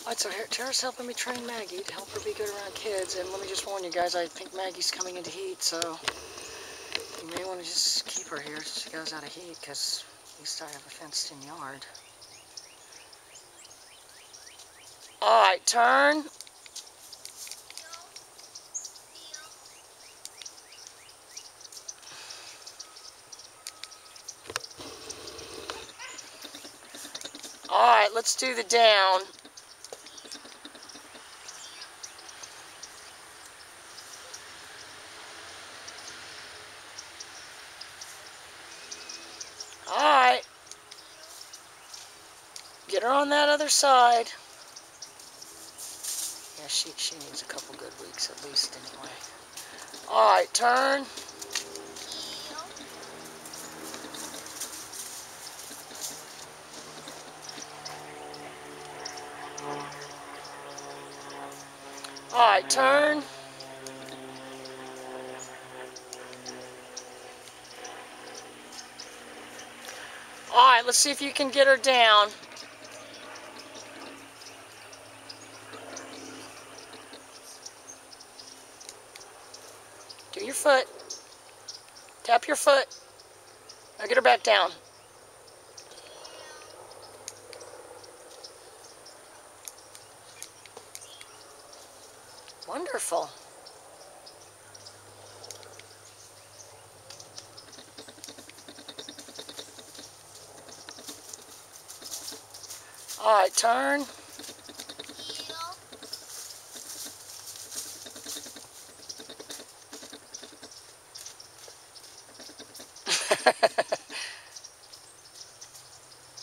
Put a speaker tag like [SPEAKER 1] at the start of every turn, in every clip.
[SPEAKER 1] Alright, so here, Tara's helping me train Maggie to help her be good around kids, and let me just warn you guys, I think Maggie's coming into heat, so you may want to just keep her here till she goes out of heat, because at least I have a fenced-in yard. Alright, turn. Alright, let's do the down. Alright. Get her on that other side. Yeah, she needs a couple good weeks at least anyway. Alright, turn. Alright, turn. Alright, let's see if you can get her down. Do your foot. Tap your foot. Now get her back down. Wonderful. All right, turn.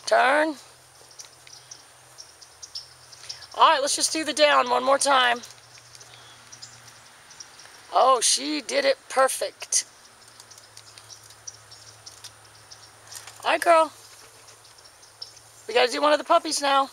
[SPEAKER 1] Turn. All right, let's just do the down one more time. Oh, she did it perfect. All right, girl. We got to do one of the puppies now.